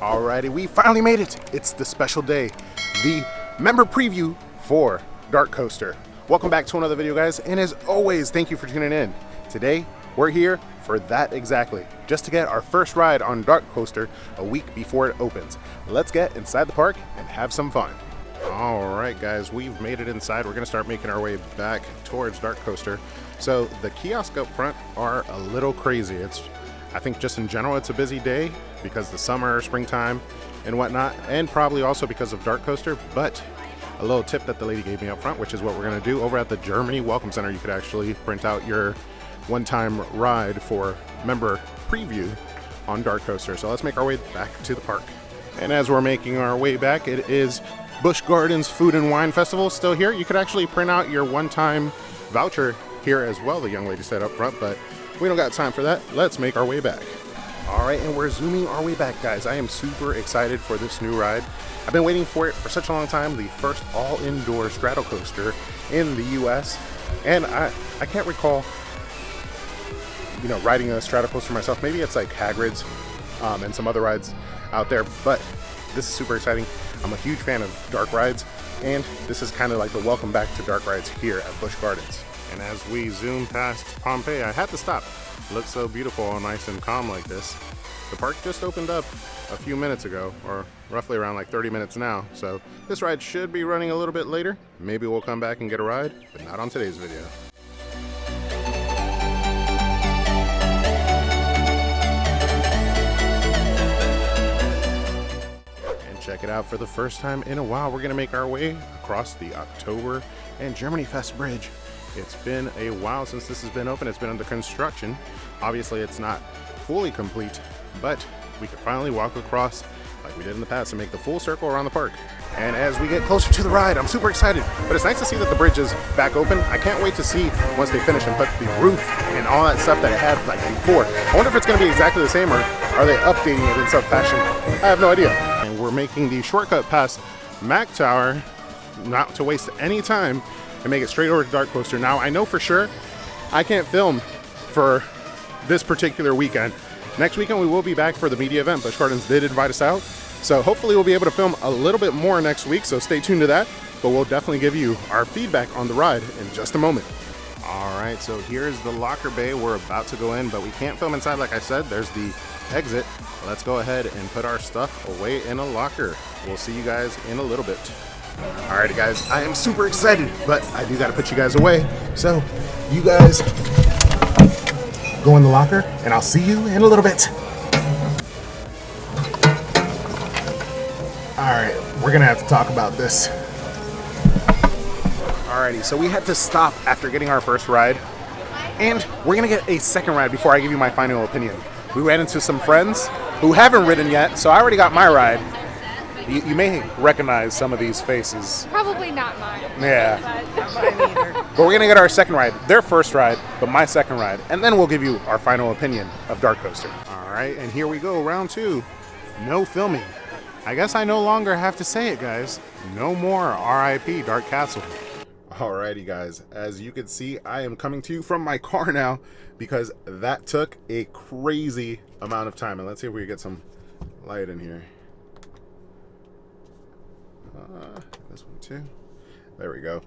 Alrighty, we finally made it. It's the special day, the member preview for Darkoaster. Welcome back to another video, guys, and as always, thank you for tuning in. Today, we're here for that exactly, just to get our first ride on Darkoaster a week before it opens. Let's get inside the park and have some fun. Alright guys, we've made it inside. We're gonna start making our way back towards Darkoaster. So the kiosks up front are a little crazy. I think just in general it's a busy day because the summer, springtime, and whatnot, and probably also because of Darkoaster. But a little tip that the lady gave me up front, which is what we're going to do over at the Germany Welcome Center, you could actually print out your one-time ride for member preview on Darkoaster. So let's make our way back to the park. And as we're making our way back, it is Busch Gardens Food and Wine Festival still here. You could actually print out your one-time voucher here as well, the young lady said up front, but we don't got time for that. Let's make our way back. All right, and we're zooming our way back, guys. I am super excited for this new ride. I've been waiting for it for such a long time, the first all-indoor straddle coaster in the US. And I can't recall, riding a straddle coaster myself. Maybe it's like Hagrid's and some other rides out there, but this is super exciting. I'm a huge fan of dark rides, and this is kind of like the welcome back to dark rides here at Busch Gardens. And as we zoom past Pompeii, I had to stop. It looks so beautiful and nice and calm like this. The park just opened up a few minutes ago, or roughly around like 30 minutes now. So this ride should be running a little bit later. Maybe we'll come back and get a ride, but not on today's video. And check it out, for the first time in a while, we're gonna make our way across the October and Germany Fest Bridge. It's been a while since this has been open. It's been under construction. Obviously, it's not fully complete, but we can finally walk across like we did in the past and make the full circle around the park. And as we get closer to the ride, I'm super excited. But it's nice to see that the bridge is back open. I can't wait to see once they finish and put the roof and all that stuff that it had like before. I wonder if it's going to be exactly the same, or are they updating it in some fashion? I have no idea. And we're making the shortcut past Mac Tower, not to waste any time, and make it straight over to Darkoaster. Now, I know for sure I can't film for this particular weekend. Next weekend we will be back for the media event. Busch Gardens did invite us out, so hopefully we'll be able to film a little bit more next week, so stay tuned to that. But we'll definitely give you our feedback on the ride in just a moment. Alright, so here's the locker bay. We're about to go in, but we can't film inside like I said. There's the exit. Let's go ahead and put our stuff away in a locker. We'll see you guys in a little bit. Alrighty guys, I am super excited, but I do gotta put you guys away. So you guys go in the locker and I'll see you in a little bit. Alright, we're gonna have to talk about this. Alrighty, so we had to stop after getting our first ride, and we're gonna get a second ride before I give you my final opinion. We ran into some friends who haven't ridden yet, so I already got my ride. You may recognize some of these faces. Probably not mine. Yeah. Not mine either. But we're going to get our second ride. Their first ride, but my second ride. And then we'll give you our final opinion of Darkoaster. All right, and here we go, round two. No filming. I guess I no longer have to say it, guys. No more RIP Dark Castle. Alrighty, guys. As you can see, I am coming to you from my car now because that took a crazy amount of time. And let's see if we can get some light in here. This one too. There we go.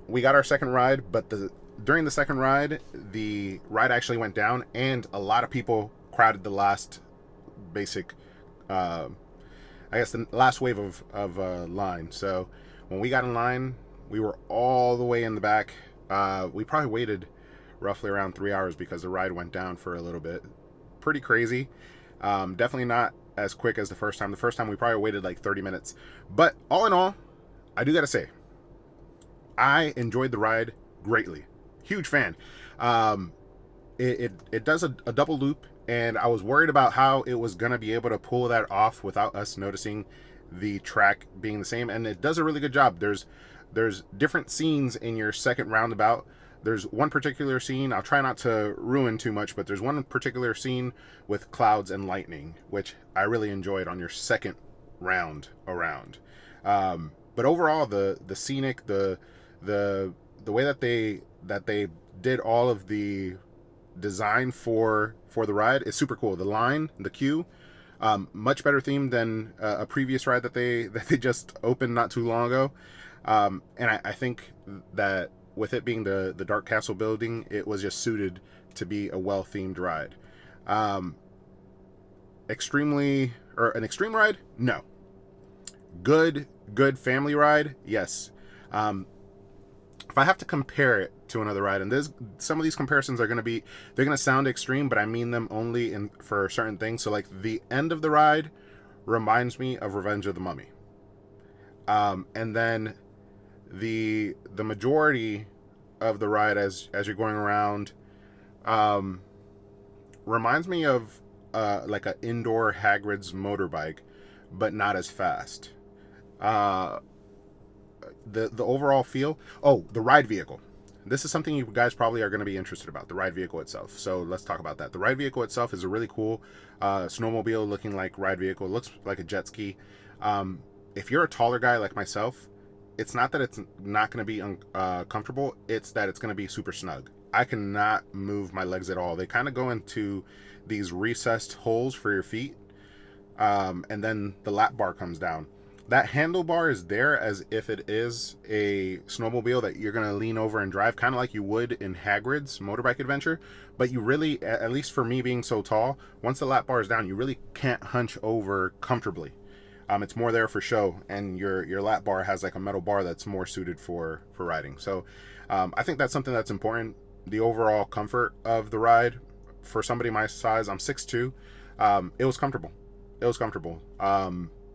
We got our second ride, but during the second ride, the ride actually went down, and a lot of people crowded the last basic, I guess the last wave of line. So when we got in line, we were all the way in the back. We probably waited roughly around 3 hours because the ride went down for a little bit. Pretty crazy. Definitely not as quick as the first time. The first time we probably waited like 30 minutes. But all in all, I do gotta say, I enjoyed the ride greatly. Huge fan. It does a double loop, and I was worried about how it was gonna be able to pull that off without us noticing the track being the same, and it does a really good job. There's different scenes in your second roundabout. There's one particular scene, I'll try not to ruin too much, but there's one particular scene with clouds and lightning, which I really enjoyed on your second round around. But overall, the scenic, the way that they did all of the design for the ride is super cool. The line, the queue, Much better theme than a previous ride that they just opened not too long ago. And I think that with it being the Dark Castle building, it was just suited to be a well themed ride. An extreme ride? No. Good family ride? Yes. If I have to compare it to another ride, and there's some of these comparisons are they're gonna sound extreme, but I mean them only for certain things. So like the end of the ride reminds me of Revenge of the Mummy. And then the majority of the ride as you're going around reminds me of like an indoor Hagrid's motorbike, but not as fast. The overall feel. Oh, the ride vehicle. This is something you guys probably are going to be interested about, the ride vehicle itself. So let's talk about that. The ride vehicle itself is a really cool snowmobile looking like ride vehicle. It looks like a jet ski. If you're a taller guy like myself, it's not that it's not going to be comfortable. It's that it's going to be super snug. I cannot move my legs at all. They kind of go into these recessed holes for your feet. And then the lap bar comes down. That handlebar is there as if it is a snowmobile that you're going to lean over and drive, kind of like you would in Hagrid's motorbike adventure. But you really, at least for me being so tall, once the lap bar is down, you really can't hunch over comfortably. It's more there for show, and your lap bar has like a metal bar that's more suited for riding. So I think that's something that's important. The overall comfort of the ride for somebody my size, I'm 6'2". It was comfortable.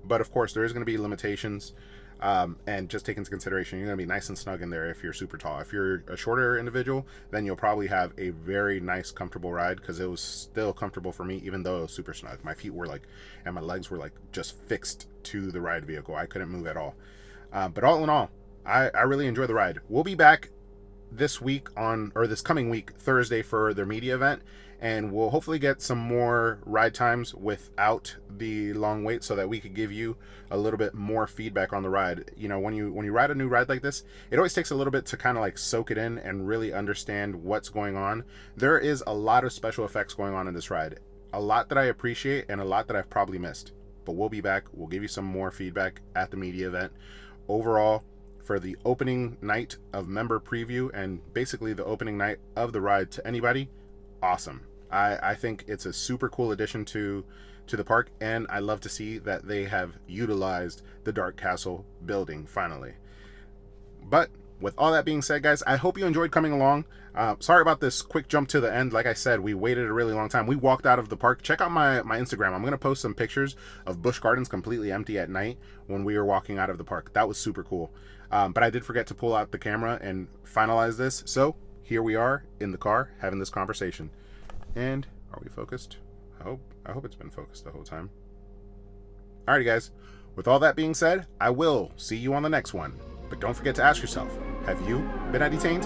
But of course, there is going to be limitations, and just take into consideration, you're going to be nice and snug in there if you're super tall. If you're a shorter individual, then you'll probably have a very nice, comfortable ride, because it was still comfortable for me, even though it was super snug. My feet were like, and my legs were like just fixed to the ride vehicle. I couldn't move at all. But all in all, I really enjoyed the ride. We'll be back this coming week, Thursday, for their media event. And we'll hopefully get some more ride times without the long wait, so that we could give you a little bit more feedback on the ride. You know, when you ride a new ride like this, it always takes a little bit to kind of like soak it in and really understand what's going on. There is a lot of special effects going on in this ride. A lot that I appreciate and a lot that I've probably missed. But we'll be back. We'll give you some more feedback at the media event. Overall, for the opening night of member preview and basically the opening night of the ride to anybody, awesome. I think it's a super cool addition to the park, and I love to see that they have utilized the Dark Castle building finally. But with all that being said, guys, I hope you enjoyed coming along. Sorry about this quick jump to the end. Like I said, we waited a really long time. We walked out of the park. Check out my Instagram. I'm going to post some pictures of Busch Gardens completely empty at night when we were walking out of the park. That was super cool. But I did forget to pull out the camera and finalize this. So here we are in the car having this conversation. And are we focused? I hope it's been focused the whole time. Alrighty, guys. With all that being said, I will see you on the next one. But don't forget to ask yourself, have you been entertained?